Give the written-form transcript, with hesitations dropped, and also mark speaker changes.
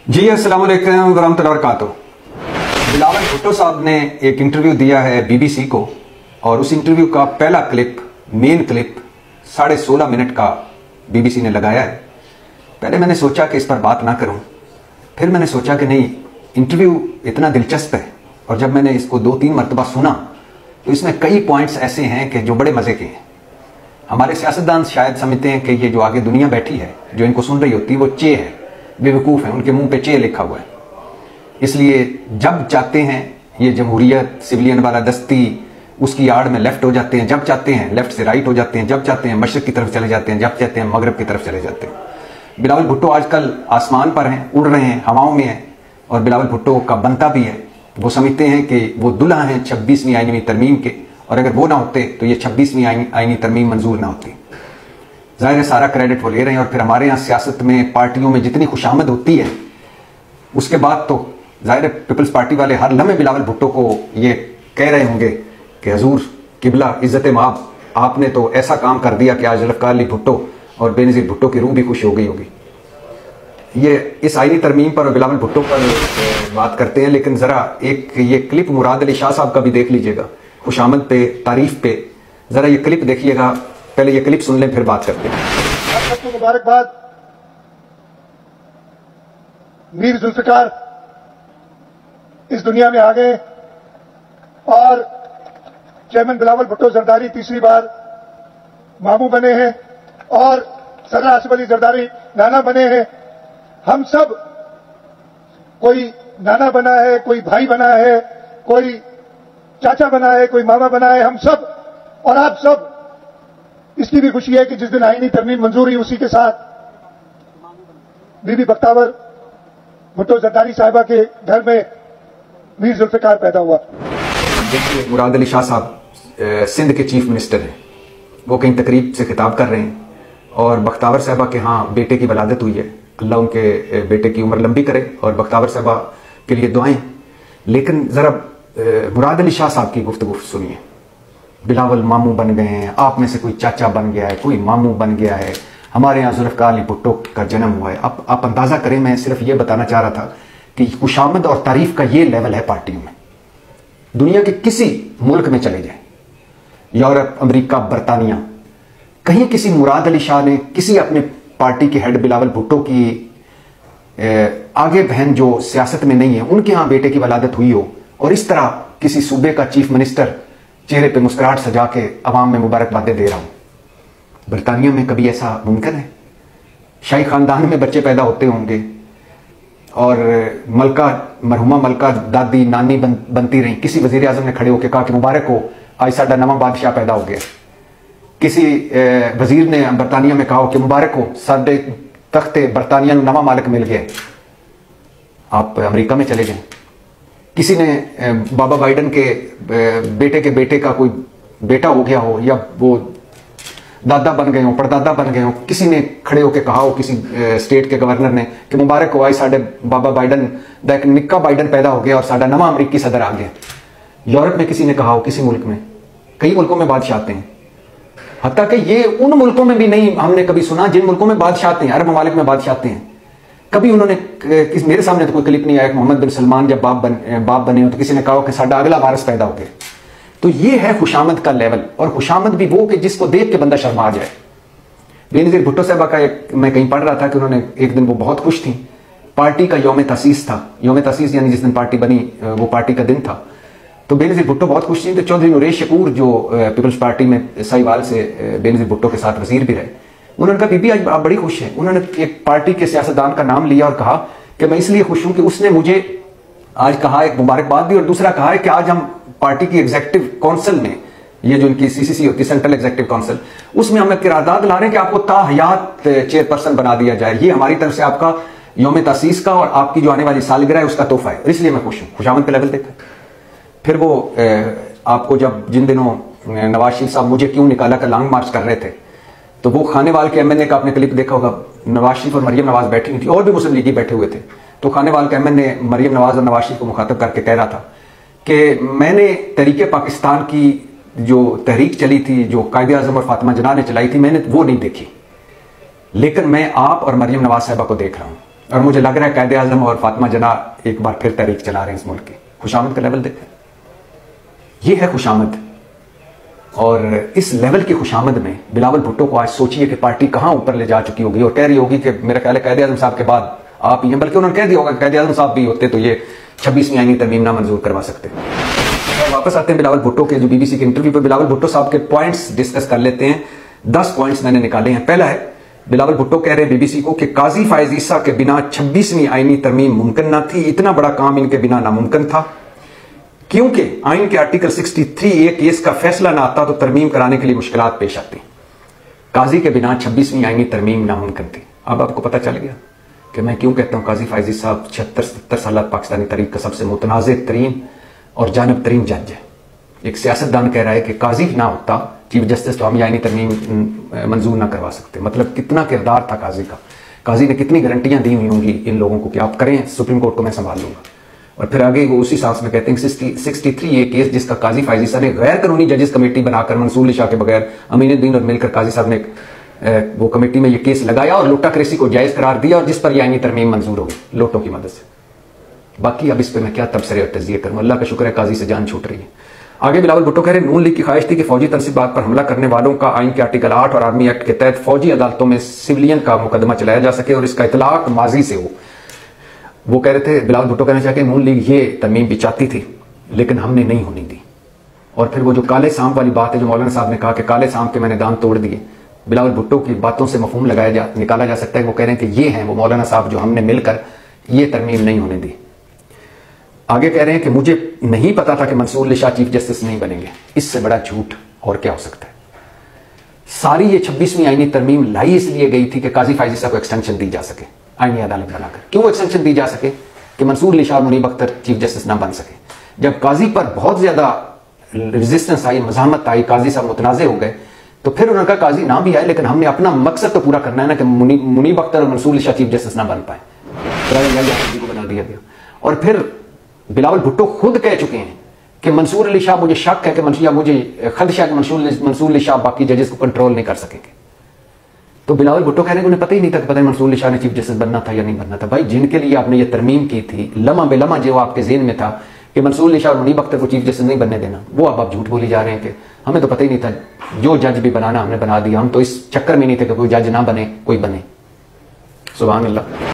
Speaker 1: जी अस्सलाम वालेकुम वरहमतुल्लाहि वबरकातुहू। बिलावल भुट्टो साहब ने एक इंटरव्यू दिया है बीबीसी को और उस इंटरव्यू का पहला क्लिप, मेन क्लिप 16.5 मिनट का बीबीसी ने लगाया है। पहले मैंने सोचा कि इस पर बात ना करूं, फिर मैंने सोचा कि नहीं, इंटरव्यू इतना दिलचस्प है और जब मैंने इसको 2-3 मरतबा सुना तो इसमें कई पॉइंट्स ऐसे हैं कि जो बड़े मजे के हैं। हमारे सियासतदान शायद समझते हैं कि ये जो आगे दुनिया बैठी है, जो इनको सुन रही होती है, वो चे है, बेवकूफ़ है, उनके मुंह पे चे लिखा हुआ है। इसलिए जब चाहते हैं ये जमहूरियत, सिविलियन वाला दस्ती, उसकी आड़ में लेफ्ट हो जाते हैं, जब चाहते हैं लेफ्ट से राइट हो जाते हैं, जब चाहते हैं मशरक की तरफ चले जाते हैं, जब चाहते हैं मगरब की तरफ चले जाते हैं। बिलावल भुट्टो आजकल आसमान पर हैं, उड़ रहे हैं, हवाओं में हैं और बिलावल भुट्टो का बनता भी है। वो समझते हैं कि वो दुल्हा हैं 26वीं आईनी तरमीम के, और अगर वो ना होते तो ये 26वीं आईनी तरमीम मंजूर ना होती। जाहिर है सारा क्रेडिट वो ले रहे हैं। और फिर हमारे यहाँ सियासत में, पार्टियों में जितनी खुशामद होती है, उसके बाद तो जाहिर है पीपल्स पार्टी वाले हर लम्हे बिलावल भुट्टो को ये कह रहे होंगे कि हजूर किबला इज्जत माब, आपने तो ऐसा काम कर दिया कि आज ज़ुल्फ़िकार अली भुट्टो और बेनज़ीर भुट्टो की रूह भी खुश हो गई होगी। ये इस आईनी तरमीम पर और बिलावल भुट्टो पर बात करते हैं, लेकिन ज़रा एक ये क्लिप मुराद अली शाह साहब का भी देख लीजिएगा, खुशामद पे, तारीफ पे। ज़रा ये क्लिप देखिएगा, पहले ये क्लिप सुन लें फिर बात करते हैं।
Speaker 2: आप सबको मुबारकबाद। मीर जुल्फ़िकार इस दुनिया में आ गए और चेयरमैन बिलावल भुट्टो जरदारी तीसरी बार मामू बने हैं और सरदार आसिफ अली जरदारी नाना बने हैं। हम सब, कोई नाना बना है, कोई भाई बना है, कोई चाचा बना है, कोई मामा बना है, हम सब और आप सब। इसकी भी खुशी है कि जिस दिन आईनी तरमीम मंजूर हुई उसी के साथ बीबी बख्तावर भुट्टो जरदारी साहिबा के घर में मीर जुल्फ़िकार पैदा हुआ।
Speaker 1: देखिए, मुराद अली शाह साहब सिंध के चीफ मिनिस्टर हैं, वो कहीं तकरीब से खिताब कर रहे हैं और बख्तावर साहिबा के यहाँ बेटे की वलादत हुई है। अल्लाह उनके बेटे की उम्र लंबी करे और बख्तावर साहिबा के लिए दुआएं। लेकिन ज़रा मुराद अली शाह साहब की गुफ्तगू सुनिए। बिलावल मामू बन गए हैं, आप में से कोई चाचा बन गया है, कोई मामू बन गया है, हमारे यहाँ ज़ुल्फ़िकार अली भुट्टो का जन्म हुआ है। आप अंदाज़ा करें, मैं सिर्फ ये बताना चाह रहा था कि खुशामद और तारीफ का ये लेवल है पार्टियों में। दुनिया के किसी मुल्क में चले जाए, यूरोप, अमेरिका, बरतानिया, कहीं किसी मुराद अली शाह ने किसी अपने पार्टी के हेड बिलावल भुट्टो की आगे बहन जो सियासत में नहीं है, उनके यहाँ बेटे की वलादत हुई हो और इस तरह किसी सूबे का चीफ मिनिस्टर चेहरे पे मुस्कुराहट सजा के अवाम में मुबारकबादें दे रहा हूं। बरतानिया में कभी ऐसा मुमकिन है? शाही खानदान में बच्चे पैदा होते होंगे और मरहुमा मलका दादी नानी बनती रही। किसी वजीर आजम ने खड़े होकर कहा कि मुबारक हो, आज साडा नवा बादशाह पैदा हो गया। किसी वजीर ने बरतानिया में कहा कि मुबारक हो, साडे तख्ते बरतानिया को नवा मालिक मिल गया। आप अमेरिका में चले जाएं, किसी ने बाबा बाइडन के बेटे का कोई बेटा हो गया हो, या वो दादा बन गए हो, परदादा बन गए हो, किसी ने खड़े होकर कहा हो, किसी स्टेट के गवर्नर ने, कि मुबारक हो, आज साडे बाबा बाइडन दा एक निक्का बाइडन पैदा हो गया और साडा नवा अमरीकी सदर आ गया। यूरोप में किसी ने कहा हो, किसी मुल्क में, कई मुल्कों में बादशाह आते हैं, हत्ता कि ये उन मुल्कों में भी नहीं हमने कभी सुना जिन मुल्कों में बादशाह आते हैं, अरब ममालिक में बादशाह आते हैं। कभी उन्होंने, मेरे सामने तो कोई क्लिप नहीं आया, मोहम्मद बिन सलमान जब बाप बने हो तो किसी ने कहा कि साडा अगला वारिस पैदा हो गया। तो ये है खुशामद का लेवल, और खुशामद भी वो कि जिसको देख के बंदा शर्मा जाए। बेनज़ीर भुट्टो साहबा का मैं कहीं पढ़ रहा था कि उन्होंने एक दिन वो बहुत खुश थी, पार्टी का यौम तसीस था, यौम तसीस यानी जिस दिन पार्टी बनी वो पार्टी का दिन था। तो बेनज़ीर भुट्टो बहुत खुश थी। तो चौधरी नूरेश शकूर जो पीपल्स पार्टी में साहिवाल से बेनज़ीर भुट्टो के साथ वजीर भी रहे, उन्होंने कहा बीबी आज आप बड़ी खुश हैं। उन्होंने एक पार्टी के सियासतदान का नाम लिया और कहा कि मैं इसलिए खुश हूं कि उसने मुझे आज कहा, एक मुबारकबाद दी, और दूसरा कहा है कि आज हम पार्टी की एग्जीक्यूटिव काउंसिल में, ये जो इनकी सीसीसी होती है, सेंट्रल एग्जीक्यूटिव काउंसिल, उसमें हम किरारदाद ला रहे हैं कि आपको ताहयात चेयरपर्सन बना दिया जाए। ये हमारी तरफ से आपका यौम तसीस का और आपकी जो आने वाली सालगिरह है उसका तोहफा है, इसलिए मैं खुश हूं। खुशामद का लेवल देखा। फिर वो आपको जब जिन दिनों नवाज शरीफ साहब मुझे क्यों निकाला का लॉन्ग मार्च कर रहे थे, तो वो खानेवाल के एमएनए का आपने क्लिप देखा होगा, नवाज शरीफ और मरियम नवाज बैठी हुई थी और भी मुस्लिम लीगी बैठे हुए थे। तो खानेवाल के एमएनए मरियम नवाज और नवाज शरीफ को मुखातब करके कह रहा था कि मैंने तहरीके पाकिस्तान की जो तहरीक चली थी, जो कायदे आजम और फातिमा जना ने चलाई थी, मैंने वो नहीं देखी, लेकिन मैं आप और मरियम नवाज साहिबा को देख रहा हूं। और मुझे लग रहा है कायदे आजम और फातिमा जना एक बार फिर तहरीक चला रहे हैं इस मुल्क की। खुशामद का लेवल देखें, ये है खुशामद। और इस लेवल की खुशामद में बिलावल भुट्टो को आज सोचिए कि पार्टी कहां ऊपर ले जा चुकी होगी, और कह रही होगी कि मेरा ख्याल है कायदे आजम साहब के बाद आप ये, बल्कि उन्होंने कह दिया होगा कि कायदे आजम साहब भी होते तो ये 26वीं आईनी तरमीम ना मंजूर करवा सकते। तो वापस आते हैं बिलावल भुट्टो के जो बीबीसी के इंटरव्यू पर। बिलावल भुट्टो साहब के पॉइंट्स डिस्कस कर लेते हैं। 10 पॉइंट्स मैंने निकाले हैं। पहला है, बिलावल भुट्टो कह रहे हैं बीबीसी को कि काजी फायज ईसा के बिना 26वीं आईनी तरमीम मुमकिन ना थी, इतना बड़ा काम इनके बिना नामुमकिन था, क्योंकि आइन के आर्टिकल 63A केस का फैसला ना आता तो तरमीम कराने के लिए मुश्किलात पेश आती। काजी के बिना 26वीं आईनी तरमीम नामुमकिन थी। अब आपको पता चल गया कि मैं क्यों कहता हूं काजी फायज ईसा 76-77 साल पाकिस्तानी तारीख का सबसे मुतनाज़ तरीन और जानब तरीन जज है। एक सियासतदान कह रहा है कि काजी ना होता चीफ जस्टिस तो हम आईनी तरमीम मंजूर ना करवा सकते। मतलब कितना किरदार था काजी का, काजी ने कितनी गारंटियां दी हुई होंगी इन लोगों को कि आप करें, सुप्रीम कोर्ट को मैं संभाल लूंगा। और फिर आगे वो उसी सांस में कहते हैं 63A केस जिसका काजी फायज ईसा ने गैर कानूनी जजेस कमेटी बनाकर मंसूर शाह के बगैर अमीनुद्दीन और मिलकर काजी साहब ने वो कमेटी में ये केस लगाया और लोटा क्रेसी को जायज करार दिया, और जिस पर यह आईनी तरमीम मंजूर होगी लोटों की मदद से। बाकी अब इस पर मैं क्या तबसरे और तजिए करूं, अल्लाह का शुक्र है काजी से जान छूट रही है। आगे बिलावल भुट्टो कह रहे नून लीग की ख्वाहिश थी कि फौजी तनसीबात पर हमला करने वालों का आइन के आर्टिकल 8 और आर्मी एक्ट के तहत फौजी अदालतों में सिविलियन का मुकदमा चलाया जा सके और इसका इतलाक माजी से हो। वो कह रहे थे, बिलावल भुट्टो कहना चाहते नून लीग ये तरमीम भी चाहती थी लेकिन हमने नहीं होने दी। और फिर वो जो काले सांप वाली बात है जो मौलाना साहब ने कहा कि काले सांप के मैंने दांत तोड़ दिए, बिलावल भुट्टो की बातों से मफहूम निकाला जा सकता है। वो कह रहे हैं कि ये हैं वो मौलाना साहब जो हमने मिलकर ये तरमीम नहीं होने दी। आगे कह रहे हैं कि मुझे नहीं पता था कि मंसूर अली शाह चीफ जस्टिस नहीं बनेंगे। इससे बड़ा झूठ और क्या हो सकता है। सारी ये 26वीं आईनी तरमीम लाई इसलिए गई थी कि काजी फायज ईसा को एक्सटेंशन दी जा सके आईनी अदालत बनाकर। क्यों एक्सटेंशन दी जा सके? कि मंसूर अली शाह मुनीब अख्तर चीफ जस्टिस ना बन सके। जब काजी पर बहुत ज्यादा रेजिस्टेंस आई, मजामत आई, काजी साहब मुतनाज़े हो गए, तो फिर उन्होंने कहा काजी ना भी आए लेकिन हमने अपना मकसद तो पूरा करना है ना कि मुनीब अख्तर और मंसूर अली शाह चीफ जस्टिस ना बन पाए, को बना दिया गया। और फिर बिलावल भुट्टो खुद कह चुके हैं कि मंसूर अली शाह, मुझे शक है कि मुझे खदशा है कि मंसूर अली शाह बाकी जजेस को कंट्रोल नहीं कर सकेंगे। तो बिलावल भुट्टो कह रहे हैं उन्हें पता ही नहीं था कि पता नहीं मंसूर अली शाह ने चीफ जस्टिस बनना था या नहीं बनना था। भाई जिनके लिए आपने ये तरमीम की थी, लम्हा बेलम्हा जो आपके ज़हन में था कि मंसूर अली शाह और मुनीब अख्तर को चीफ जस्टिस नहीं बनने देना, वो अब आप झूठ बोली जा रहे हैं कि हमें तो पता ही नहीं था, जो जज भी बनाना हमने बना दिया, हम तो इस चक्कर में नहीं थे कि कोई जज ना बने कोई बने। सुभान अल्लाह।